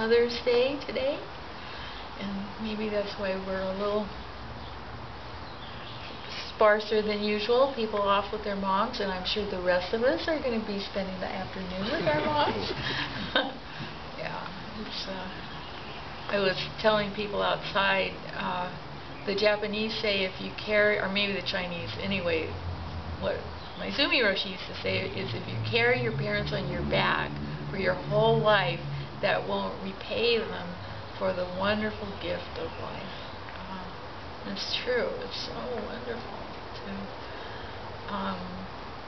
Mother's Day today, and maybe that's why we're a little sparser than usual, people off with their moms, and I'm sure the rest of us are going to be spending the afternoon with our moms. Yeah, I was telling people outside, the Japanese say if you carry, or maybe the Chinese, anyway, what my Seisen Roshis used to say is if you carry your parents on your back for your whole life, that won't repay them for the wonderful gift of life. It's true. It's so wonderful.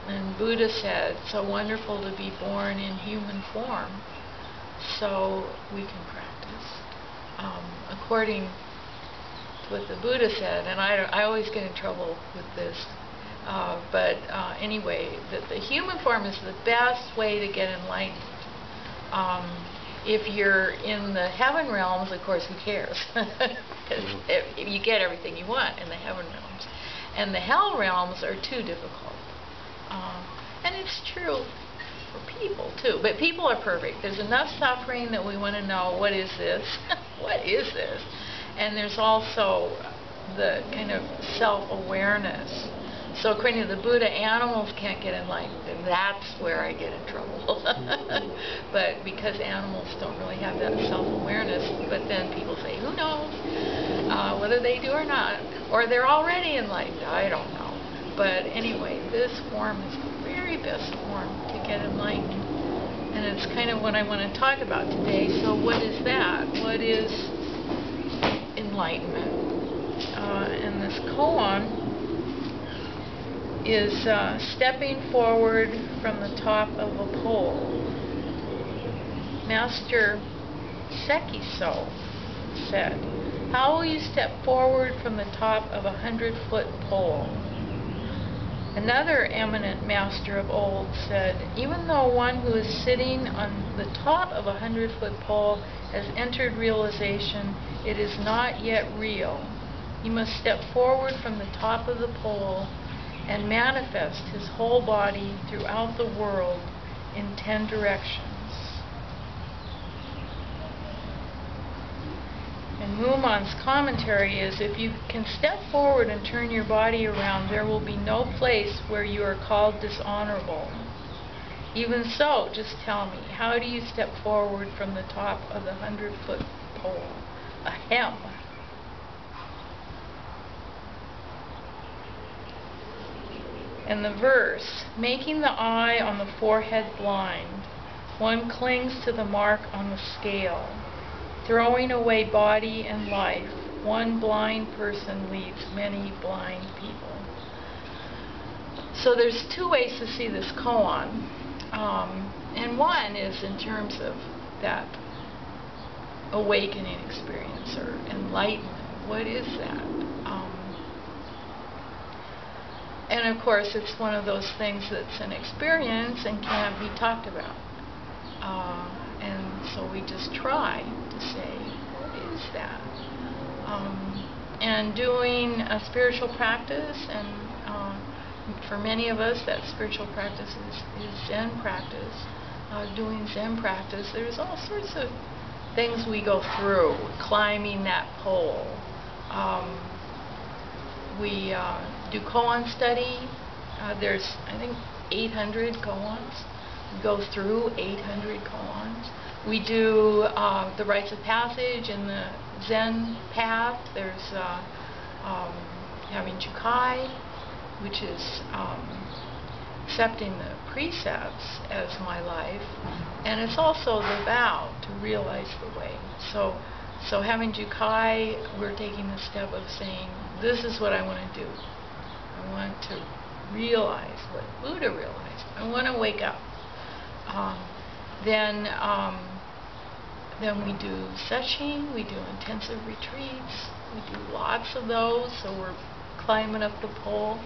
And Buddha said, it's so wonderful to be born in human form, so we can practice. According to what the Buddha said, and I always get in trouble with this, but anyway, the human form is the best way to get enlightened. If you're in the heaven realms, of course, who cares? Because if you get everything you want in the heaven realms. And the hell realms are too difficult. And it's true for people, too. But people are perfect. There's enough suffering that we want to know, what is this? What is this? And there's also the kind of self-awareness. So according to the Buddha, animals can't get enlightened, and that's where I get in trouble. But because animals don't really have that self-awareness, but then people say, who knows whether they do or not, or they're already enlightened, I don't know. But anyway, this form is the very best form to get enlightened, and it's kind of what I want to talk about today. So what is that? What is enlightenment? And this koan is stepping forward from the top of a pole. Master Sekiso said, how will you step forward from the top of 100-foot pole? Another eminent master of old said, even though one who is sitting on the top of a 100-foot pole has entered realization, it is not yet real. He must step forward from the top of the pole and manifest his whole body throughout the world in 10 directions. And Mumon's commentary is, if you can step forward and turn your body around, there will be no place where you are called dishonorable. Even so, just tell me, how do you step forward from the top of the 100-foot pole? Ahem. And the verse, making the eye on the forehead blind, one clings to the mark on the scale. Throwing away body and life, one blind person leads many blind people. So there's two ways to see this koan. And one is in terms of that awakening experience or enlightenment. What is that? And of course, it's one of those things that's an experience and can't be talked about. And so we just try to say, what is that? And doing a spiritual practice, and for many of us, that spiritual practice is Zen practice. Doing Zen practice, there's all sorts of things we go through, climbing that pole. We do koan study. There's, I think, 800 koans. We go through 800 koans. We do the rites of passage in the Zen path. There's having Jukai, which is accepting the precepts as my life, and it's also the vow to realize the way. So having Jukai, we're taking the step of saying, this is what I want to do. I want to realize what Buddha realized. I want to wake up. Then we do sesshin, we do intensive retreats, we do lots of those, so we're climbing up the pole.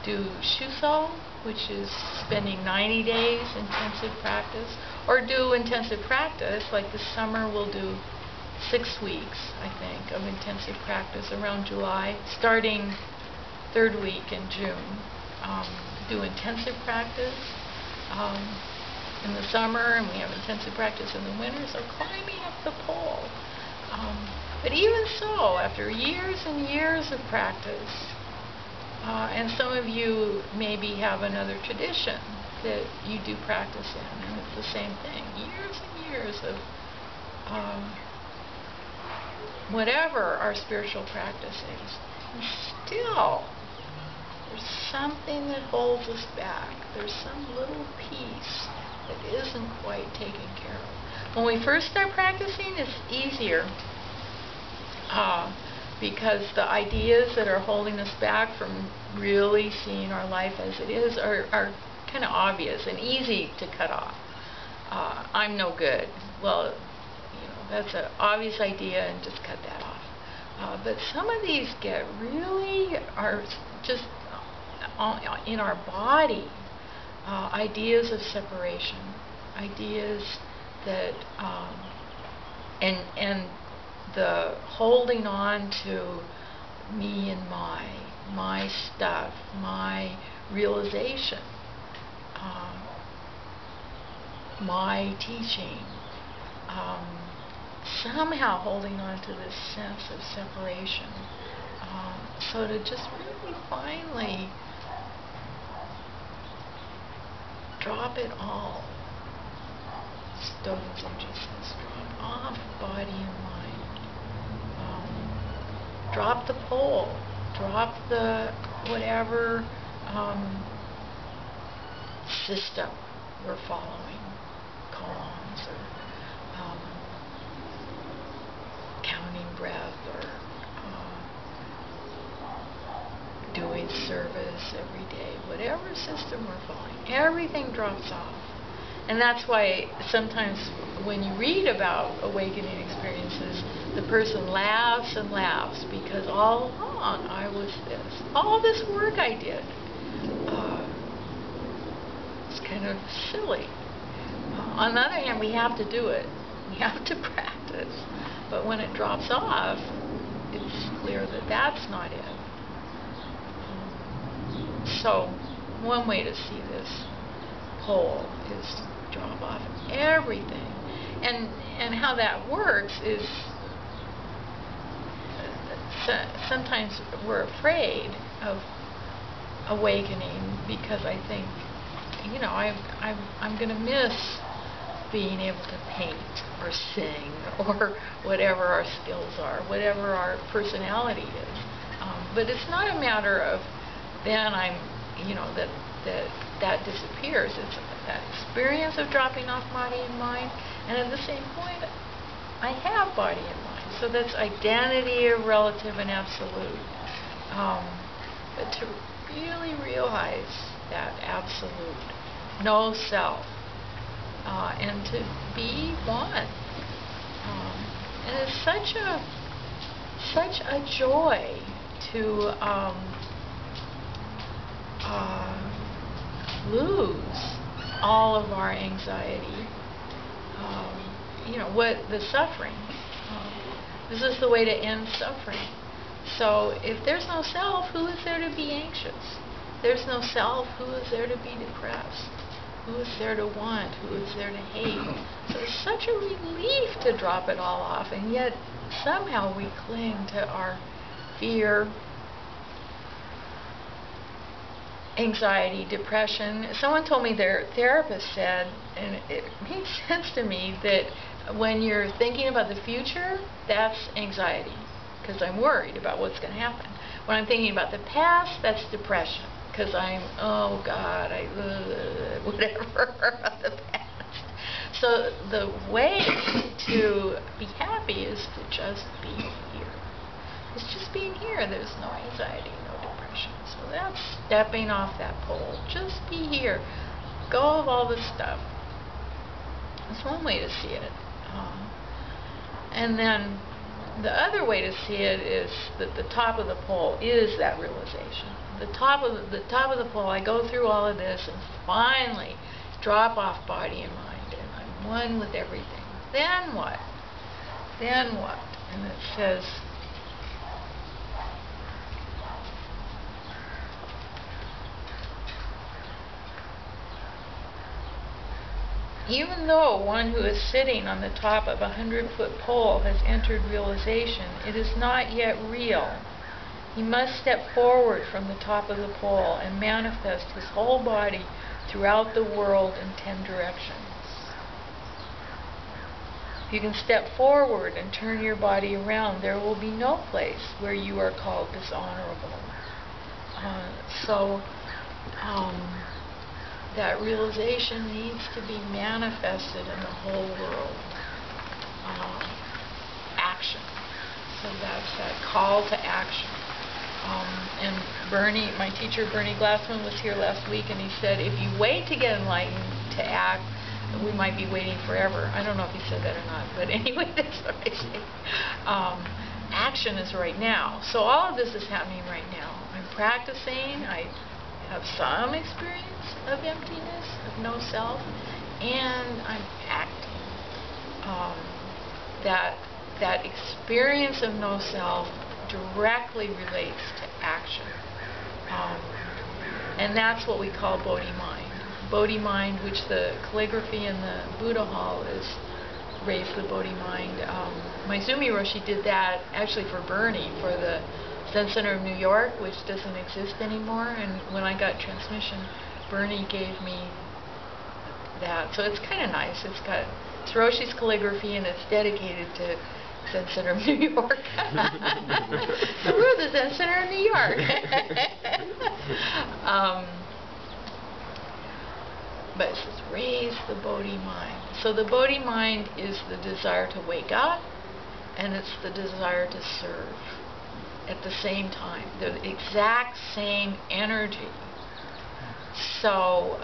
Do shuso, which is spending 90 days intensive practice, or do intensive practice, like this summer we'll do 6 weeks, I think, of intensive practice around July, starting 3rd week in June. Do intensive practice. in the summer, and we have intensive practice in the winter, so climbing up the pole. But even so, after years and years of practice, and some of you maybe have another tradition that you do practice in, and it's the same thing. Years and years of whatever our spiritual practice is. And still, there's something that holds us back. There's some little piece that isn't quite taken care of. When we first start practicing, it's easier because the ideas that are holding us back from really seeing our life as it is are kind of obvious and easy to cut off. I'm no good. Well, that's an obvious idea, and just cut that off. But some of these are just in our body, ideas of separation, ideas that, and the holding on to me and my stuff, my realization, my teaching, somehow holding on to this sense of separation. So to just really finally drop it all. Dogen Zenji says, drop off body and mind. Drop the pole. Drop the whatever system we're following. Koans or counting breath or doing service every day. Whatever system we're following. Everything drops off. And that's why sometimes when you read about awakening experiences, the person laughs and laughs because all along I was this. All this work I did. It's kind of silly. On the other hand, we have to do it. We have to practice. But when it drops off, it's clear that that's not it. So one way to see this pole is to drop off everything. And how that works is sometimes we're afraid of awakening because I think, I'm going to miss being able to paint or sing or whatever our skills are, whatever our personality is. But it's not a matter of then that disappears. It's that experience of dropping off body and mind, and at the same point, I have body and mind. So that's identity of relative and absolute. But to really realize that absolute, no self, and to be one. And it's such a joy to lose all of our anxiety, what the suffering. This is the way to end suffering. So if there's no self, who is there to be anxious? There's no self, who is there to be depressed? Who is there to want? Who is there to hate? So it's such a relief to drop it all off, and yet somehow we cling to our fear, anxiety, depression. Someone told me their therapist said, and it made sense to me, that when you're thinking about the future, that's anxiety, because I'm worried about what's going to happen. When I'm thinking about the past, that's depression, because I'm, oh God, whatever about the past. So the way to be happy is to just be here. It's just being here. There's no anxiety, no depression. So that's stepping off that pole. Just be here. Go of all this stuff. That's one way to see it. And then the other way to see it is that the top of the pole is that realization. The top of the pole, I go through all of this and finally drop off body and mind, and I'm one with everything. Then what? Then what? And it says, even though one who is sitting on the top of a 100-foot pole has entered realization, it is not yet real. He must step forward from the top of the pole and manifest his whole body throughout the world in 10 directions. If you can step forward and turn your body around, there will be no place where you are called dishonorable. That realization needs to be manifested in the whole world. Action. So that's that call to action. And Bernie, my teacher Bernie Glassman, was here last week, and he said, if you wait to get enlightened to act, we might be waiting forever. I don't know if he said that or not, but anyway, that's what I say. Action is right now. So all of this is happening right now. I'm practicing. I have some experience of emptiness, of no self, and I'm acting. That experience of no self directly relates to action. And that's what we call Bodhi mind. Bodhi mind, which the calligraphy in the Buddha Hall is raise the Bodhi mind. My Seisen Roshi did that actually for Bernie, for the Zen Center of New York, which doesn't exist anymore. And when I got transmission, Bernie gave me that. So it's kind of nice. It's Roshi's calligraphy, and it's dedicated to Zen Center of New York. So we're the Zen Center of New York. But it says, raise the Bodhi mind. So the Bodhi mind is the desire to wake up, and it's the desire to serve at the same time. The exact same energy. So